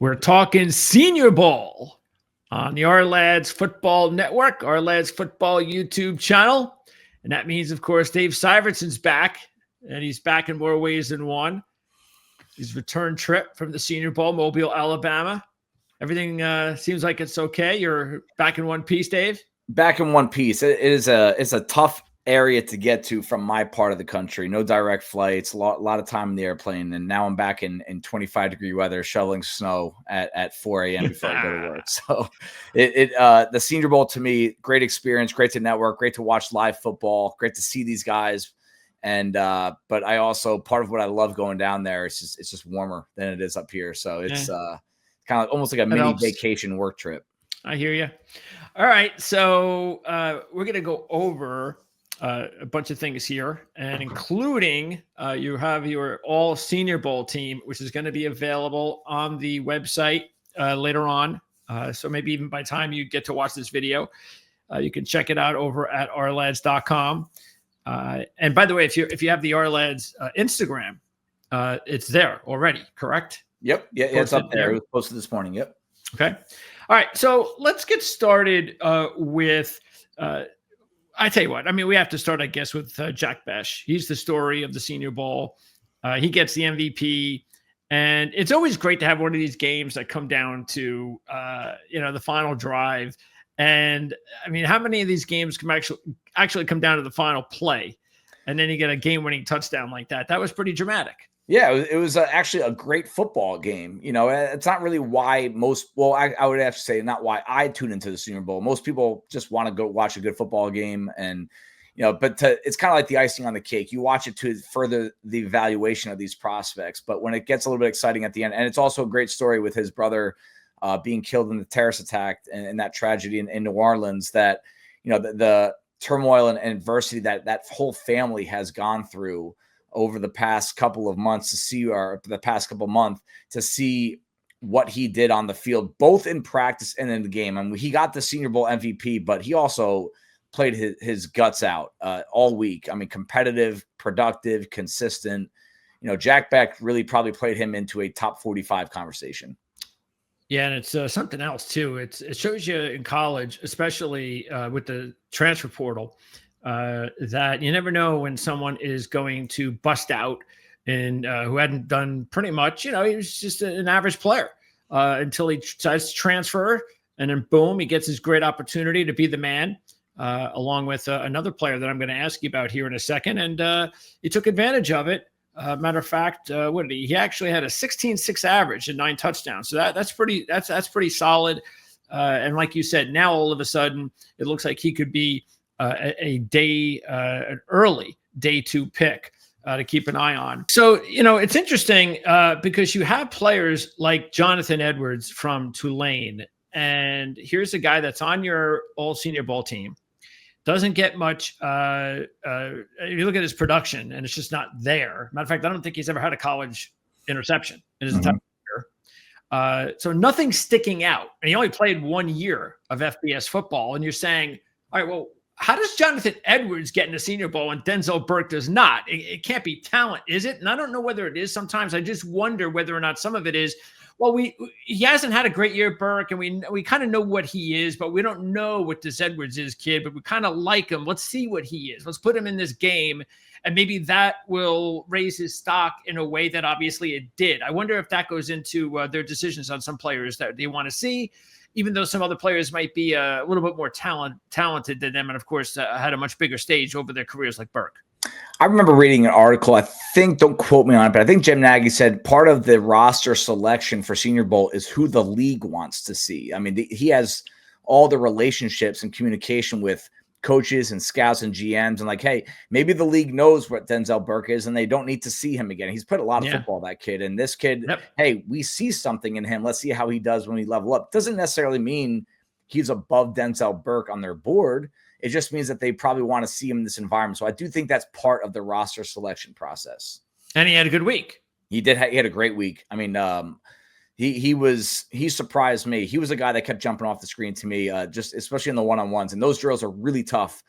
We're talking Senior Bowl on the Ourlads Football Network, Ourlads Football YouTube channel. And that means, of course, Dave Syvertsen's back, and he's back in more ways than one. His return trip from the Senior Bowl, Mobile, Alabama. Everything seems like it's okay. You're back in one piece, Dave? Back in one piece. It's a tough area to get to from my part of the country. No direct flights, a lot of time in the airplane. And now I'm back in 25-degree weather, shoveling snow at 4 a.m. before I go to work. So the Senior Bowl, to me, great experience, great to network, great to watch live football, great to see these guys. And but I also, part of what I love going down there is it's just warmer than it is up here. So it's kind of almost like a mini vacation work trip. I hear you. All right. So we're going to go over a bunch of things here, and including you have your all Senior Bowl team, which is going to be available on the website later on. So maybe even by the time you get to watch this video, you can check it out over at ourlads.com. And by the way, if you have the Ourlads Instagram, it's there already, correct? Yep. Yeah, it's up there. It was posted this morning. Yep. Okay. All right. So let's get started with I tell you what, I mean, we have to start, I guess, with Jack Bech. He's the story of the Senior Bowl. He gets the MVP. And it's always great to have one of these games that come down to, the final drive. And I mean, how many of these games can actually come down to the final play? And then you get a game-winning touchdown like that. That was pretty dramatic. Yeah, it was actually a great football game. You know, it's not really why I would have to say not why I tune into the Senior Bowl. Most people just want to go watch a good football game, and it's kind of like the icing on the cake. You watch it to further the evaluation of these prospects, but when it gets a little bit exciting at the end, and it's also a great story with his brother being killed in the terrorist attack and that tragedy in New Orleans, that the turmoil and adversity that whole family has gone through over the past couple of months to see what he did on the field, both in practice and in the game. I mean, he got the Senior Bowl MVP, but he also played his guts out all week. I mean, competitive, productive, consistent. Jack Bech really probably played him into a top 45 conversation. Yeah, and it's something else too. It shows you in college, especially with the transfer portal, that you never know when someone is going to bust out, and who hadn't done pretty much. He was just an average player until he decides to transfer, and then boom, he gets his great opportunity to be the man, along with another player that I'm going to ask you about here in a second, and he took advantage of it. Matter of fact, what did he? He actually had a 16.6 average and 9 touchdowns. So that's pretty solid. And like you said, now all of a sudden it looks like he could be an early day 2 pick to keep an eye on. So it's interesting because you have players like Jonathan Edwards from Tulane, and here's a guy that's on your all Senior Bowl team. Doesn't get much. You look at his production, and it's just not there. Matter of fact, I don't think he's ever had a college interception in his entire career. So nothing's sticking out. And he only played 1 year of FBS football. And you're saying, all right, well, how does Jonathan Edwards get in the Senior Bowl and Denzel Burke does not? It can't be talent, is it? And I don't know whether it is. Sometimes I just wonder whether or not some of it is. Well, he hasn't had a great year, Burke, and we kind of know what he is, but we don't know what this Edwards is, kid. But we kind of like him. Let's see what he is. Let's put him in this game, and maybe that will raise his stock in a way that obviously it did. I wonder if that goes into their decisions on some players that they want to see, even though some other players might be a little bit more talented than them, and of course had a much bigger stage over their careers, like Burke. I remember reading an article, I think, don't quote me on it, but I think Jim Nagy said part of the roster selection for Senior Bowl is who the league wants to see. I mean, he has all the relationships and communication with coaches and scouts and GMs, and like, hey, maybe the league knows what Denzel Burke is and they don't need to see him again. He's played a lot of football, that kid. And this kid, hey, we see something in him. Let's see how he does when we level up. Doesn't necessarily mean he's above Denzel Burke on their board. It just means that they probably want to see him in this environment. So I do think that's part of the roster selection process. And he had a good week. He did. He had a great week. I mean, he surprised me. He was a guy that kept jumping off the screen to me, just especially in the one-on-ones. And those drills are really tough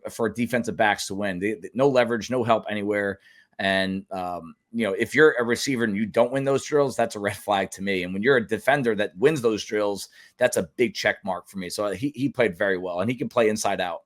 for defensive backs to win. No leverage, no help anywhere. And, if you're a receiver and you don't win those drills, that's a red flag to me. And when you're a defender that wins those drills, that's a big check mark for me. So he played very well, and he can play inside out.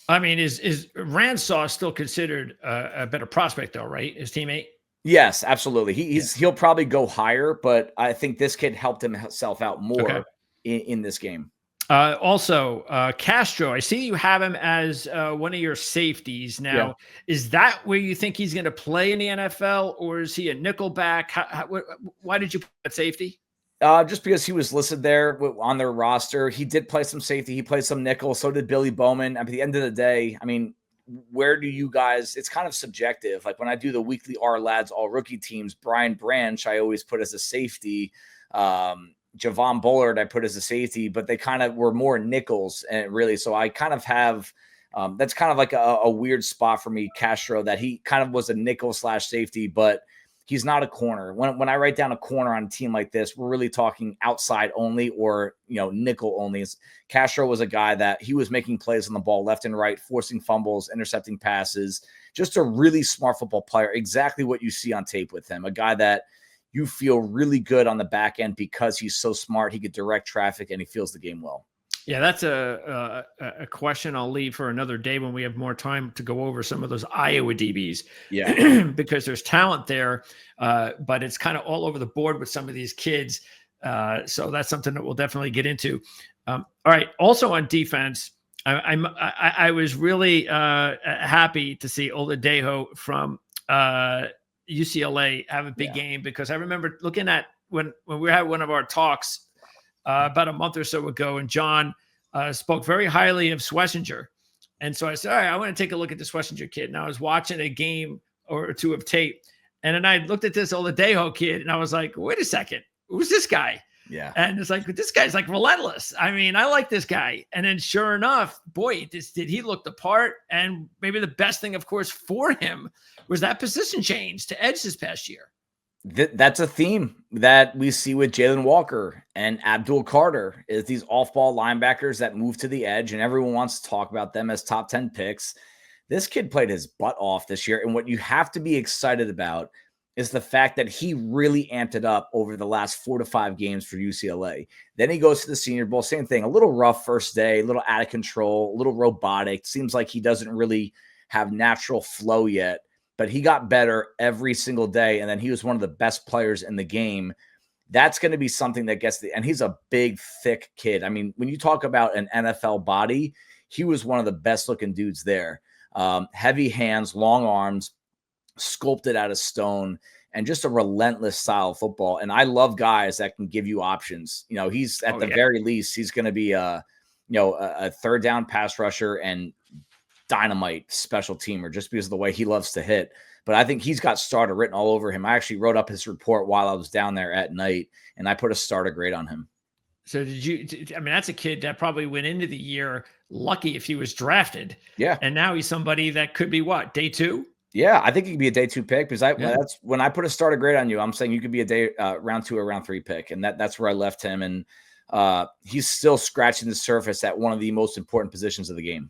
I mean, is Ransaw still considered a better prospect though, right? His teammate? Yes, absolutely. He'll probably go higher, but I think this kid helped himself out more in this game. Also, Castro, I see you have him as one of your safeties. Now, is that where you think he's going to play in the NFL, or is he a nickel back? Why did you put safety? Just because he was listed there on their roster. He did play some safety. He played some nickel. So did Billy Bowman. At the end of the day, I mean, where do you guys, it's kind of subjective. Like when I do the weekly Ourlads all rookie teams, Brian Branch, I always put as a safety. Javon Bullard, I put as a safety, but they kind of were more nickels, and really, so I kind of have that's kind of like a weird spot for me, Castro, that he kind of was a nickel / safety, but he's not a corner. When I write down a corner on a team like this, we're really talking outside only or nickel only. Castro was a guy that he was making plays on the ball left and right, forcing fumbles, intercepting passes, just a really smart football player. Exactly what you see on tape with him, a guy that you feel really good on the back end because he's so smart. He could direct traffic and he feels the game well. Yeah, that's a question I'll leave for another day when we have more time to go over some of those Iowa DBs. Yeah, because there's talent there, but it's kind of all over the board with some of these kids. So that's something that we'll definitely get into. All right. Also on defense, I was really happy to see Oladejo from UCLA have a big game, because I remember looking at when we had one of our talks about a month or so ago, and John spoke very highly of Schlesinger. And so I said, all right, I want to take a look at the Schlesinger kid. And I was watching a game or two of tape, and then I looked at this Oladejo kid, and I was like, wait a second, who's this guy? Yeah. And it's like, this guy's like relentless. I mean, I like this guy. And then sure enough, boy, did he look the part. And maybe the best thing, of course, for him was that position change to edge this past year. That's a theme that we see with Jalen Walker and Abdul Carter, is these off-ball linebackers that move to the edge, and everyone wants to talk about them as top 10 picks. This kid played his butt off this year. And what you have to be excited about is the fact that he really amped it up over the last 4 to 5 games for UCLA. Then he goes to the Senior Bowl, same thing, a little rough first day, a little out of control, a little robotic. Seems like he doesn't really have natural flow yet, but he got better every single day. And then he was one of the best players in the game. That's going to be something that gets and he's a big, thick kid. I mean, when you talk about an NFL body, he was one of the best looking dudes there. Heavy hands, long arms, sculpted out of stone, and just a relentless style of football. And I love guys that can give you options. He's at the very least, he's going to be a third down pass rusher and dynamite special teamer, just because of the way he loves to hit. But I think he's got starter written all over him. I actually wrote up his report while I was down there at night, and I put a starter grade on him. So that's a kid that probably went into the year lucky if he was drafted. Yeah. And now he's somebody that could be what, day 2? Yeah, I think he could be a day 2 pick, because that's when I put a starter grade on you. I'm saying you could be a round 2 or round 3 pick, and that's where I left him. And he's still scratching the surface at one of the most important positions of the game.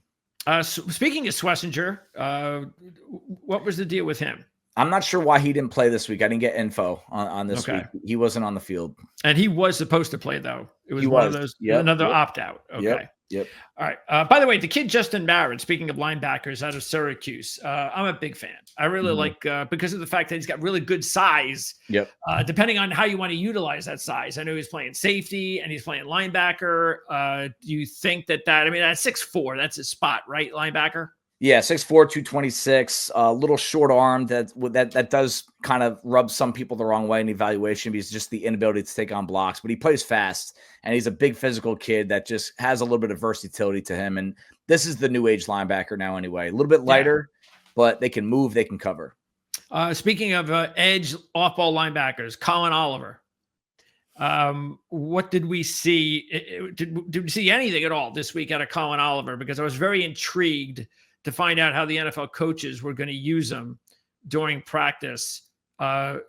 Speaking of Schlesinger, what was the deal with him? I'm not sure why he didn't play this week. I didn't get info on this week. He wasn't on the field. And he was supposed to play, though. It was one of those, another opt-out. Okay. Yep. All right. By the way, the kid Justin Barrett, speaking of linebackers out of Syracuse, I'm a big fan. I really like, because of the fact that he's got really good size. Yep. Depending on how you want to utilize that size. I know he's playing safety and he's playing linebacker. Do you think that's 6'4", that's his spot, right? Linebacker? Yeah, 6'4", 226, a little short arm that does kind of rub some people the wrong way in evaluation, because just the inability to take on blocks. But he plays fast, and he's a big physical kid that just has a little bit of versatility to him. And this is the new age linebacker now anyway. A little bit lighter, but they can move, they can cover. Speaking of edge off-ball linebackers, Colin Oliver. What did we see? Did we see anything at all this week out of Colin Oliver? Because I was very intrigued to find out how the NFL coaches were going to use him during practice,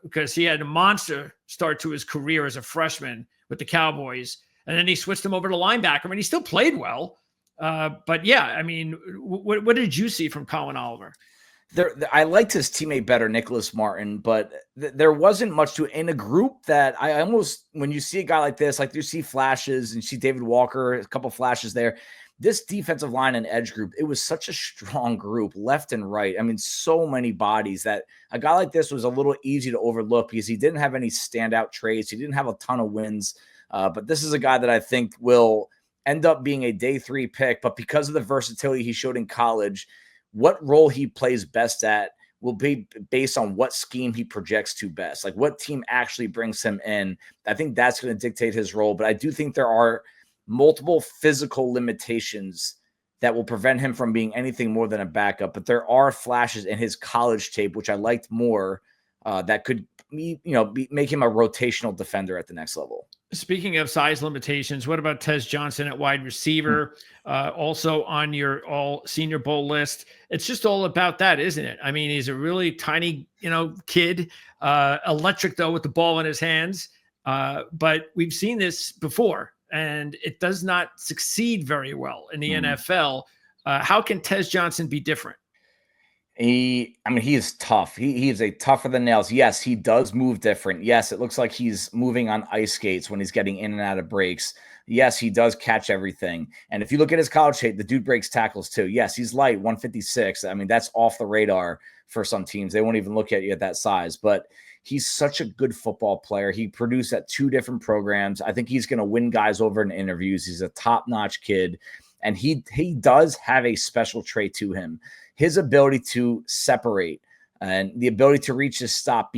because he had a monster start to his career as a freshman with the Cowboys, and then he switched him over to linebacker, and he still played well. But yeah, I mean, what did you see from Colin Oliver? I liked his teammate better, Nicholas Martin, but there wasn't much to it in a group that I almost, when you see a guy like this, like you see flashes and you see David Walker, a couple flashes there. This defensive line and edge group, it was such a strong group, left and right. I mean, so many bodies that a guy like this was a little easy to overlook because he didn't have any standout traits. He didn't have a ton of wins. But this is a guy that I think will end up being a day 3 pick. But because of the versatility he showed in college, what role he plays best at will be based on what scheme he projects to best, like what team actually brings him in. I think that's going to dictate his role. But I do think there are multiple physical limitations that will prevent him from being anything more than a backup. But there are flashes in his college tape, which I liked more, that could make him a rotational defender at the next level. Speaking of size limitations, what about Tez Johnson at wide receiver? Also on your all Senior Bowl list. It's just all about that, isn't it? I mean, he's a really tiny, kid, electric though with the ball in his hands. But we've seen this before, and it does not succeed very well in the NFL. How can Tez Johnson be different? He is tough. He is a tougher than nails. Yes, he does move different. Yes, it looks like he's moving on ice skates when he's getting in and out of breaks. Yes, he does catch everything. And if you look at his college tape, the dude breaks tackles too. Yes, he's light, 156. I mean, that's off the radar for some teams. They won't even look at you at that size. But he's such a good football player. He produced at 2 different programs. I think he's going to win guys over in interviews. He's a top-notch kid. And he does have a special trait to him. His ability to separate and the ability to reach his top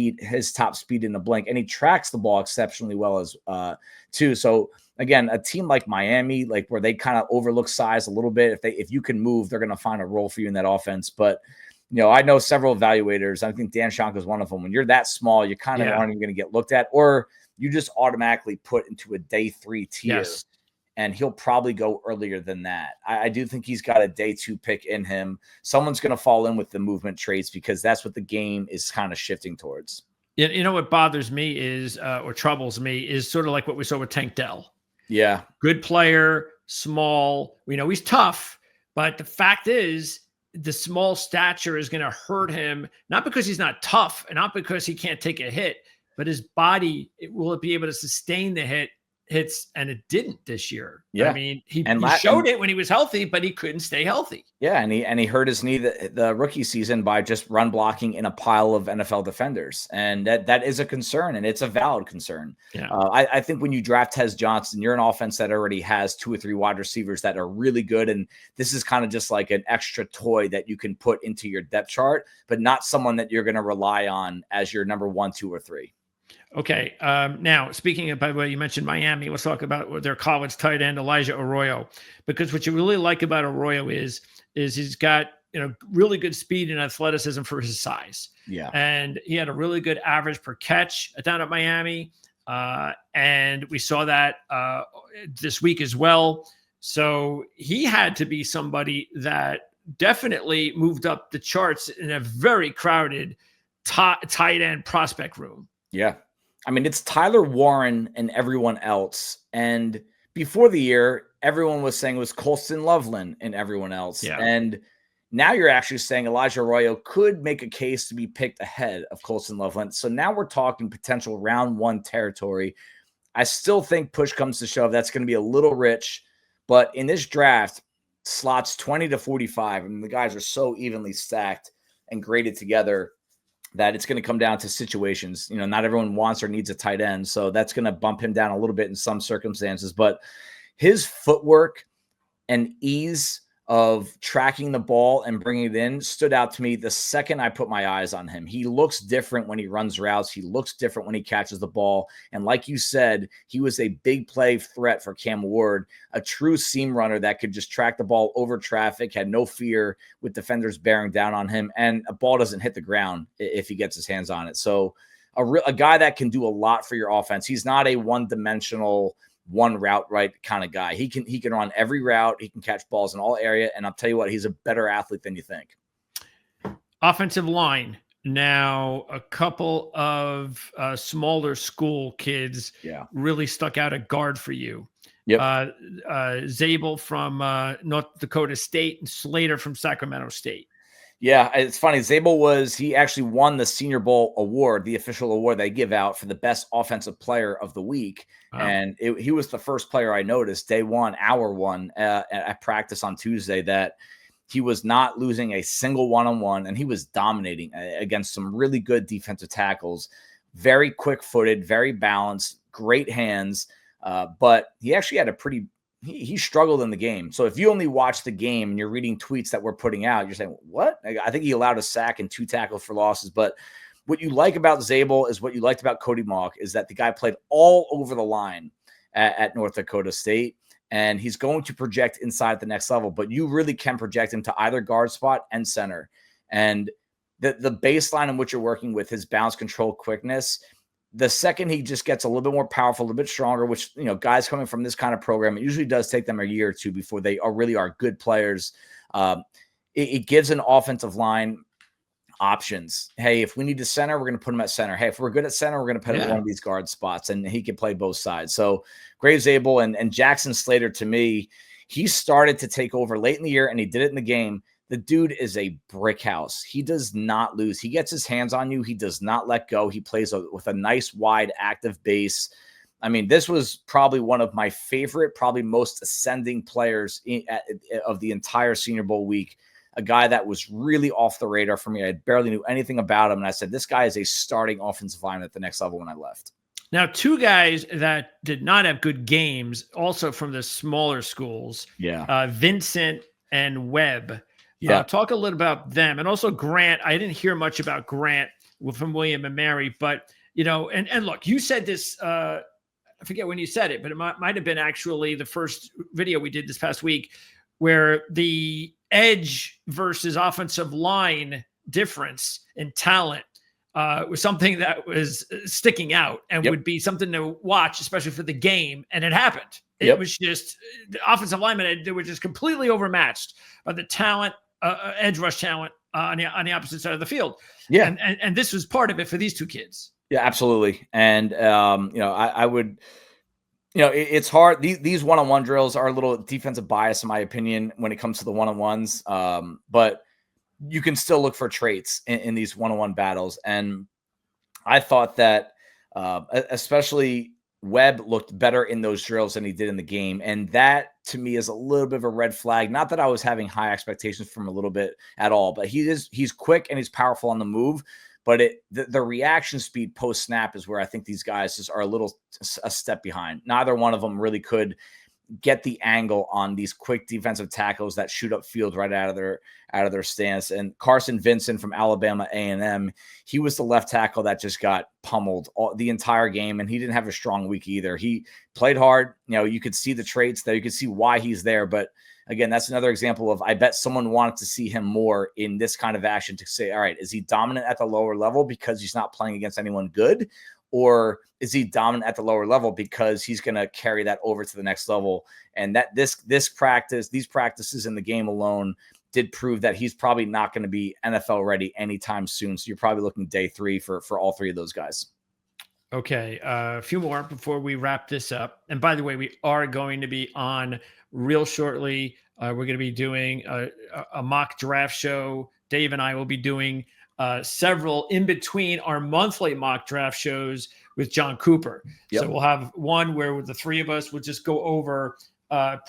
speed in the blink. And he tracks the ball exceptionally well as too. So again, a team like Miami, like where they kind of overlook size a little bit, if you can move, they're going to find a role for you in that offense. But I know several evaluators. I think Dan Shank is one of them. When you're that small, you kind of aren't even going to get looked at, or you just automatically put into a day 3 tier. Yes. And he'll probably go earlier than that. I do think he's got a day 2 pick in him. Someone's going to fall in with the movement traits because that's what the game is kind of shifting towards. You know what bothers me is, or troubles me, is sort of like what we saw with Tank Dell. Yeah. Good player, small. We know he's tough, but the fact is the small stature is going to hurt him, not because he's not tough and not because he can't take a hit, but his body, will it be able to sustain the hits, and it didn't this year. Yeah. I mean, he showed it when he was healthy, but he couldn't stay healthy. Yeah, and he hurt his knee the rookie season by just run blocking in a pile of NFL defenders. And that is a concern, and it's a valid concern. Yeah. I think when you draft Tez Johnson, you're an offense that already has 2 or 3 wide receivers that are really good, and this is kind of just like an extra toy that you can put into your depth chart, but not someone that you're going to rely on as your number 1, 2, or 3. Okay. Now, speaking of, by the way, you mentioned Miami. Let's talk about their college tight end, Elijah Arroyo, because what you really like about Arroyo is he's got, really good speed and athleticism for his size. Yeah. And he had a really good average per catch down at Miami. And we saw that this week as well. So he had to be somebody that definitely moved up the charts in a very crowded tight end prospect room. Yeah. I mean, it's Tyler Warren and everyone else. And before the year, everyone was saying it was Colston Loveland and everyone else. Yeah. And now you're actually saying Elijah Arroyo could make a case to be picked ahead of Colston Loveland. So now we're talking potential round 1 territory. I still think push comes to shove, that's going to be a little rich. But in this draft, slots 20 to 45. I mean, the guys are so evenly stacked and graded together that it's going to come down to situations. Not everyone wants or needs a tight end, so that's going to bump him down a little bit in some circumstances. But his footwork and ease of tracking the ball and bringing it in stood out to me the second I put my eyes on him. He looks different when he runs routes. He looks different when he catches the ball. And like you said, he was a big play threat for Cam Ward, a true seam runner that could just track the ball over traffic, had no fear with defenders bearing down on him, and a ball doesn't hit the ground if he gets his hands on it. So a guy that can do a lot for your offense. He's not a one-dimensional, one route right kind of guy. He can run every route. He can catch balls in all area. And I'll tell you what, he's a better athlete than you think. Offensive line. Now, a couple of smaller school kids really stuck out at guard for you. Yep. Zabel from North Dakota State and Slater from Sacramento State. Yeah, it's funny. He actually won the Senior Bowl award, the official award they give out for the best offensive player of the week. Wow. And he was the first player I noticed day one, hour one at practice on Tuesday, that he was not losing a single one-on-one, and he was dominating against some really good defensive tackles. Very quick-footed, very balanced, great hands. But he actually had he struggled in the game. So if you only watch the game and you're reading tweets that we're putting out, you're saying, what? I think he allowed a sack and 2 tackles for losses. But what you like about Zabel is what you liked about Cody Mauch, is that the guy played all over the line at North Dakota State. And he's going to project inside the next level, but you really can project him to either guard spot and center. And the baseline in which you're working with, his bounce control, quickness, the second he just gets a little bit more powerful, a little bit stronger, which, guys coming from this kind of program, it usually does take them a year or two before they really are good players. It gives an offensive line options. Hey, if we need to center, we're going to put him at center. Hey, if we're good at center, we're going to put him in one of these guard spots, and he can play both sides. So Graves Abel and Jackson Slater, to me, he started to take over late in the year, and he did it in the game. The dude is a brick house. He does not lose. He gets his hands on you. He does not let go. He plays with a nice, wide, active base. I mean, this was probably one of my favorite, probably most ascending players of the entire Senior Bowl week. A guy that was really off the radar for me. I barely knew anything about him. And I said, this guy is a starting offensive lineman at the next level when I left. Now, 2 guys that did not have good games, also from the smaller schools. Yeah. Vincent and Webb. Yeah. Talk a little about them. And also Grant. I didn't hear much about Grant from William and Mary, but, and look, you said this, I forget when you said it, but it might have been actually the first video we did this past week, where the edge versus offensive line difference in talent was something that was sticking out and would be something to watch, especially for the game. And it happened. It was just the offensive linemen, they were just completely overmatched by the talent, edge rush talent on the opposite side of the field. Yeah. And this was part of it for these 2 kids. Yeah, absolutely. And, I would, it's hard. These one-on-one drills are a little defensive bias, in my opinion, when it comes to the one-on-ones. But you can still look for traits in these one-on-one battles. And I thought that especially Webb looked better in those drills than he did in the game. And that, to me, is a little bit of a red flag. Not that I was having high expectations from him a little bit at all, but he's quick and he's powerful on the move. But the reaction speed post snap is where I think these guys just are a step behind. Neither one of them really could get the angle on these quick defensive tackles that shoot up field right out of their stance. And Carson Vincent from Alabama A&M, he was the left tackle that just got pummeled the entire game, and he didn't have a strong week either. He played hard. You could see the traits there. You could see why he's there. But again, that's another example of, I bet someone wanted to see him more in this kind of action to say, all right, is he dominant at the lower level because he's not playing against anyone good? Or is he dominant at the lower level because he's going to carry that over to the next level? And that these practices in the game alone did prove that he's probably not going to be NFL ready anytime soon. So you're probably looking day 3 for all 3 of those guys. Okay. A few more before we wrap this up. And by the way, we are going to be on real shortly. We're going to be doing a mock draft show. Dave and I will be doing several in between our monthly mock draft shows with John Cooper. Yep. So we'll have one where the 3 of us will just go over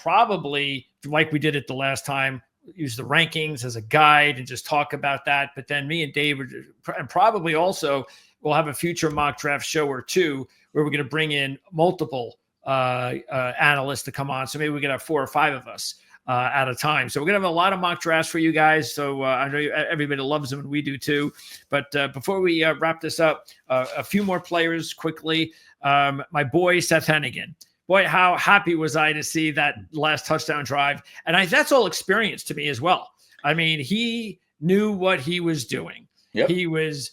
probably like we did it the last time, use the rankings as a guide and just talk about that. But then me and Dave, and probably also we'll have a future mock draft show or 2 where we're going to bring in multiple analysts to come on. So maybe we can have 4 or 5 of us at a time. So we're going to have a lot of mock drafts for you guys. So I know everybody loves them and we do too. But before we wrap this up, a few more players quickly. My boy, Seth Hennigan. Boy, how happy was I to see that last touchdown drive. And that's all experience to me as well. I mean, he knew what he was doing. Yep. He was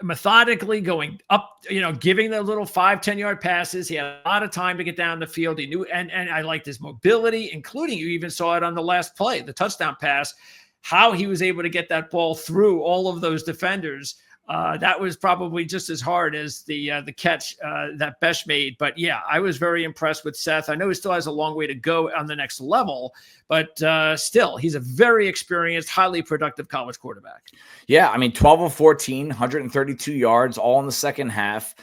methodically going up, giving the little 5-10 yard passes. He had a lot of time to get down the field. He knew, and I liked his mobility, including, you even saw it on the last play, the touchdown pass, how he was able to get that ball through all of those defenders That was probably just as hard as the catch that Besh made. But yeah, I was very impressed with Seth. I know he still has a long way to go on the next level, but still, he's a very experienced, highly productive college quarterback. Yeah, I mean, 12 of 14, 132 yards, all in the second half,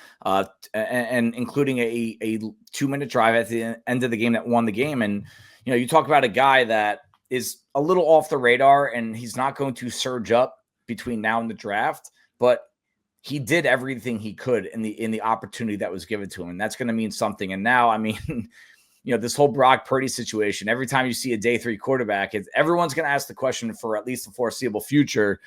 and including a 2-minute drive at the end of the game that won the game. And, you talk about a guy that is a little off the radar, and he's not going to surge up between now and the draft, but he did everything he could in the opportunity that was given to him, and that's going to mean something. And now, I mean, this whole Brock Purdy situation, every time you see a day 3 quarterback, everyone's going to ask the question for at least the foreseeable future,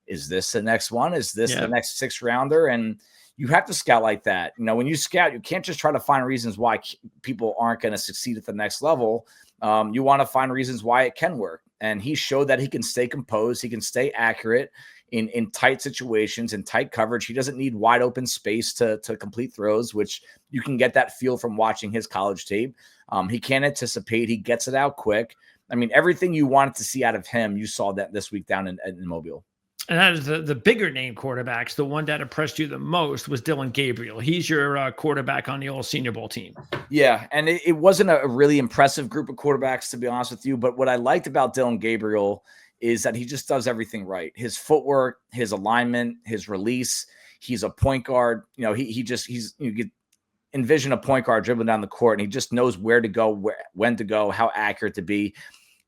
is this the next one? Is this the next 6th rounder? And you have to scout like that. When you scout, you can't just try to find reasons why people aren't going to succeed at the next level. You want to find reasons why it can work. And he showed that he can stay composed. He can stay accurate in tight situations, in tight coverage. He doesn't need wide open space to complete throws, which you can get that feel from watching his college tape. He can't anticipate. He gets it out quick. I mean, everything you wanted to see out of him, you saw that this week down in Mobile. And that is the bigger name quarterbacks. The one that impressed you the most was Dylan Gabriel. He's your quarterback on the All Senior Bowl team. Yeah, and it wasn't a really impressive group of quarterbacks, to be honest with you. But what I liked about Dylan Gabriel is that he just does everything right. His footwork, his alignment, his release. He's a point guard. You could envision a point guard dribbling down the court, and he just knows where to go, when to go, how accurate to be.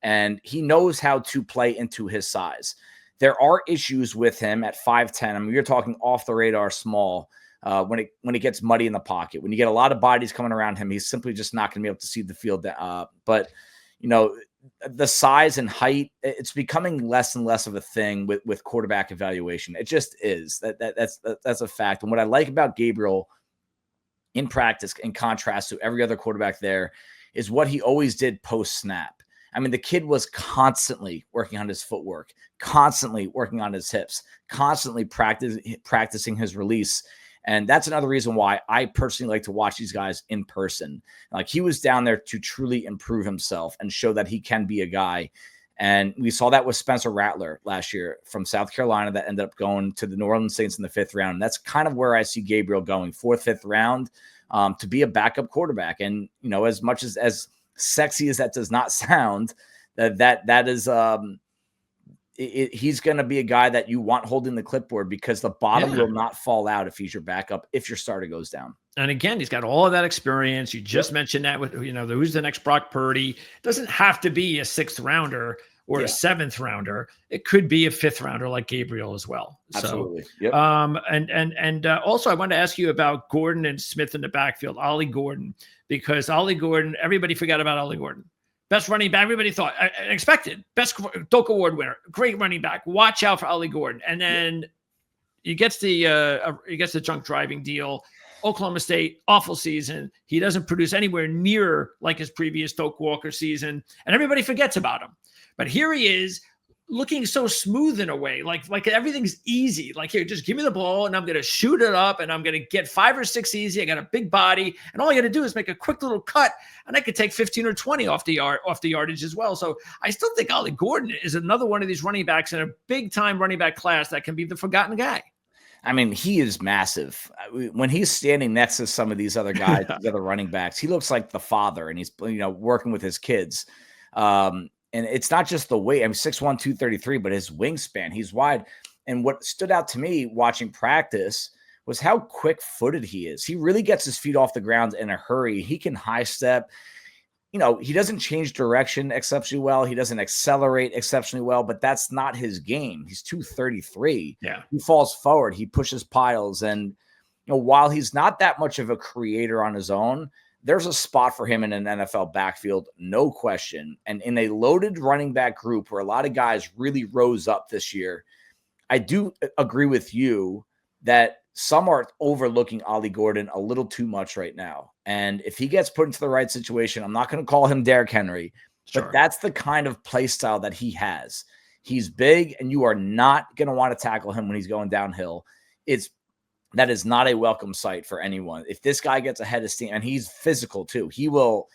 And he knows how to play into his size. There are issues with him at 5'10". I mean, you're talking off the radar small when it gets muddy in the pocket. When you get a lot of bodies coming around him, he's simply just not going to be able to see the field. But the size and height, it's becoming less and less of a thing with quarterback evaluation. It just is. That's a fact. And what I like about Gabriel in practice, in contrast to every other quarterback there, is what he always did post-snap. I mean, the kid was constantly working on his footwork, constantly working on his hips, constantly practicing his release. And that's another reason why I personally like to watch these guys in person. Like, he was down there to truly improve himself and show that he can be a guy. And we saw that with Spencer Rattler last year from South Carolina that ended up going to the New Orleans Saints in the 5th round. And that's kind of where I see Gabriel going, 4th, 5th round, to be a backup quarterback. And, as much as sexy as that does not sound, that is he's going to be a guy that you want holding the clipboard, because the bottom will not fall out if he's your backup, if your starter goes down. And again, he's got all of that experience. You just mentioned that with, who's the next Brock Purdy. It doesn't have to be a 6th rounder or a 7th rounder. It could be a 5th rounder like Gabriel as well. Absolutely. So, and also I wanted to ask you about Gordon and Smith in the backfield, Ollie Gordon, because Ollie Gordon, everybody forgot about Ollie Gordon. Best running back, everybody thought, expected, best Doak Award winner, great running back. Watch out for Ollie Gordon. And then he gets the junk driving deal. Oklahoma State, awful season. He doesn't produce anywhere near like his previous Doak Walker season, and everybody forgets about him. But here he is, looking so smooth in a way, like everything's easy. Like, here, just give me the ball, and I'm going to shoot it up, and I'm going to get 5 or 6 easy. I got a big body, and all I got to do is make a quick little cut, and I could take 15 or 20 off the yardage as well. So I still think Ollie Gordon is another one of these running backs in a big-time running back class that can be the forgotten guy. I mean, he is massive. When he's standing next to some of these other guys, the other running backs, he looks like the father, and he's working with his kids. And it's not just the weight. I'm 6'1", 233, but his wingspan, he's wide. And what stood out to me watching practice was how quick-footed he is. He really gets his feet off the ground in a hurry. He can high step. He doesn't change direction exceptionally well. He doesn't accelerate exceptionally well, but that's not his game. He's 233. Yeah. He falls forward. He pushes piles. And, while he's not that much of a creator on his own, there's a spot for him in an NFL backfield, no question. And in a loaded running back group where a lot of guys really rose up this year, I do agree with you that some are overlooking Ollie Gordon a little too much right now. And if he gets put into the right situation, I'm not going to call him Derrick Henry, but that's the kind of play style that he has. He's big, and you are not going to want to tackle him when he's going downhill. That is not a welcome sight for anyone. If this guy gets ahead of steam, and he's physical too, he will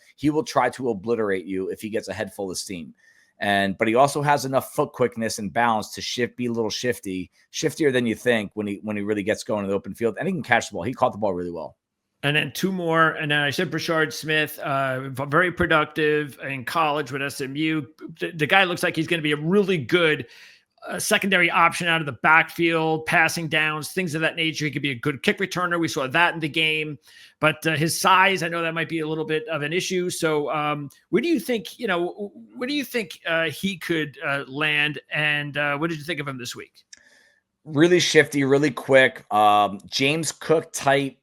try to obliterate you if he gets a head full of steam. But he also has enough foot quickness and balance to be a little shiftier than you think when he really gets going in the open field. And he can catch the ball. He caught the ball really well. And then two more. And then I said Brashard Smith, very productive in college with SMU. The guy looks like he's going to be a really good secondary option out of the backfield, passing downs, things of that nature. He could be a good kick returner. We saw that in the game. But his size, I know that might be a little bit of an issue. So where do you think, he could land? And what did you think of him this week? Really shifty, really quick. James Cook type,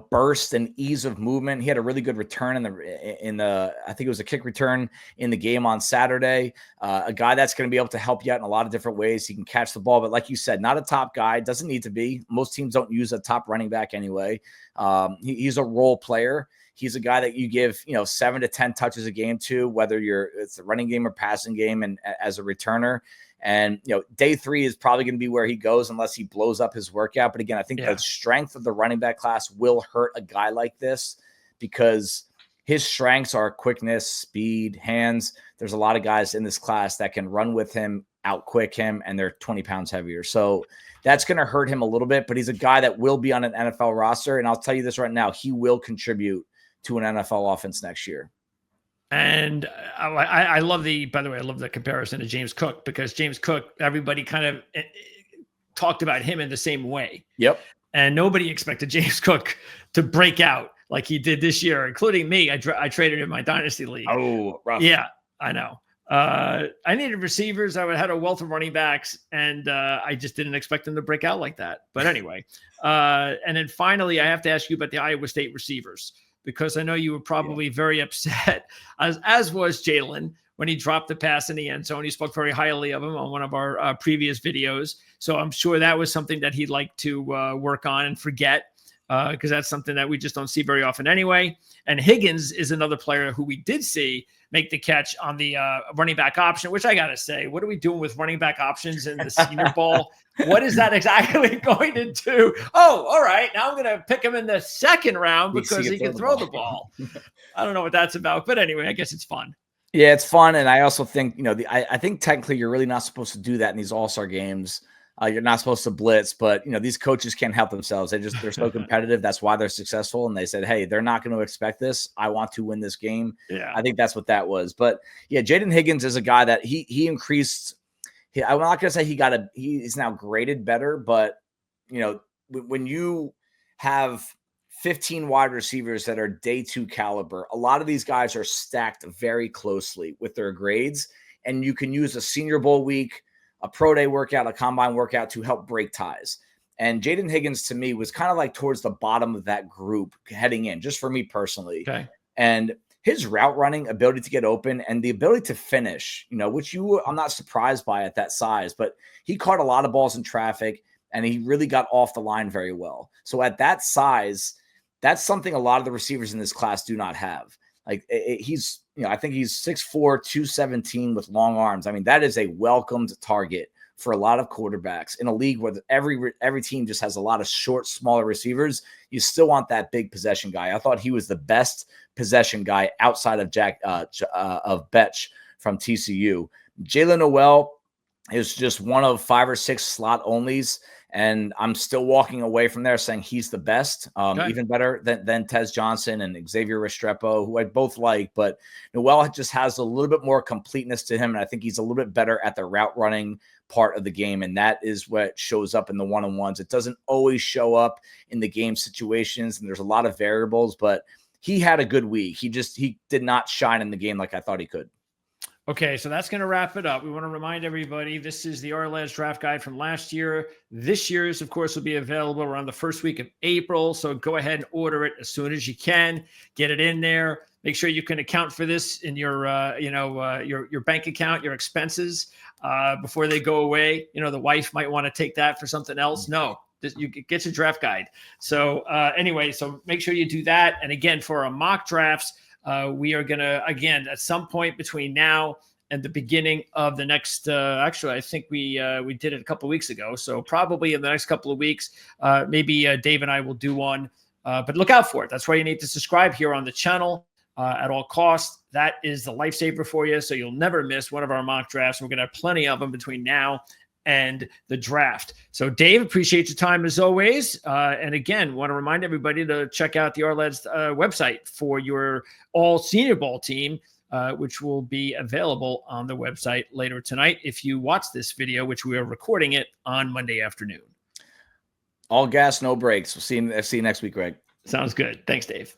burst and ease of movement. He had a really good return in the I think it was a kick return in the game on Saturday. A guy that's going to be able to help you out in a lot of different ways. He can catch the ball, but like you said, not a top guy. Doesn't need to be. Most teams don't use a top running back anyway. He's a role player. He's a guy that you give, 7 to 10 touches a game to, whether it's a running game or passing game, and as a returner. And, day 3 is probably going to be where he goes unless he blows up his workout. But again, I think the strength of the running back class will hurt a guy like this because his strengths are quickness, speed, hands. There's a lot of guys in this class that can run with him, outquick him, and they're 20 pounds heavier. So that's going to hurt him a little bit, but he's a guy that will be on an NFL roster. And I'll tell you this right now, he will contribute to an NFL offense next year. And I love by the way, I love the comparison to James Cook, because James Cook, everybody kind of talked about him in the same way. Yep. And nobody expected James Cook to break out like he did this year, including me. I traded in my dynasty league. Oh, rough. Yeah, I know. I needed receivers. I had a wealth of running backs, and I just didn't expect them to break out like that. But anyway, and then finally, I have to ask you about the Iowa State receivers, because I know you were probably very upset, as was Jalen, when he dropped the pass in the end zone. He spoke very highly of him on one of our previous videos. So I'm sure that was something that he'd like to work on and forget, because that's something that we just don't see very often anyway. And Higgins is another player who we did see make the catch on the running back option, which I got to say, what are we doing with running back options in the Senior Bowl? What is that exactly going to do? Oh, all right. Now I'm going to pick him in the second round because he can throw the ball. I don't know what that's about, but anyway, I guess it's fun. Yeah, it's fun. And I also think, I think technically you're really not supposed to do that in these all-star games. You're not supposed to blitz, but these coaches can't help themselves. They're so competitive. That's why they're successful. And they said, hey, they're not going to expect this. I want to win this game. Yeah, I think that's what that was. But yeah, Jaden Higgins is a guy that he increased. I'm not going to say he's now graded better, but when you have 15 wide receivers that are day 2 caliber, a lot of these guys are stacked very closely with their grades, and you can use a Senior Bowl week, a pro day workout, a combine workout to help break ties. And Jaden Higgins, to me, was kind of like towards the bottom of that group heading in, just for me personally. Okay. And his route running, ability to get open, and the ability to finish, which I'm not surprised by at that size, but he caught a lot of balls in traffic, and he really got off the line very well. So at that size, that's something a lot of the receivers in this class do not have. Like he's, I think he's 6'4", 217 with long arms. I mean, that is a welcomed target for a lot of quarterbacks in a league where every team just has a lot of short, smaller receivers. You still want that big possession guy. I thought he was the best possession guy outside of of Betch from TCU. Jalen Noel is just one of 5 or 6 slot onlys. And I'm still walking away from there saying he's the best, even better than Tez Johnson and Xavier Restrepo, who I both like. But Noel just has a little bit more completeness to him, and I think he's a little bit better at the route running part of the game, and that is what shows up in the one-on-ones. It doesn't always show up in the game situations, and there's a lot of variables, but he had a good week. He did not shine in the game like I thought he could. Okay, so that's going to wrap it up. We want to remind everybody, this is the Ourlads draft guide from last year. This year's, of course, will be available around the first week of April. So go ahead and order it as soon as you can. Get it in there. Make sure you can account for this in your bank account, your expenses before they go away. The wife might want to take that for something else. No, you get your draft guide. So anyway, so make sure you do that. And again, for our mock drafts, we are going to, again, at some point between now and the beginning of the next, actually, I think we did it a couple of weeks ago. So probably in the next couple of weeks, maybe Dave and I will do one, but look out for it. That's why you need to subscribe here on the channel. at all costs. That is the lifesaver for you. So you'll never miss one of our mock drafts. We're going to have plenty of them between now and the draft. So Dave, appreciate your time as always. And again, want to remind everybody to check out the Ourlads website for your all Senior Bowl team, which will be available on the website later tonight if you watch this video, which we are recording it on Monday afternoon. All gas, no brakes. See you next week, Greg. Sounds good. Thanks, Dave.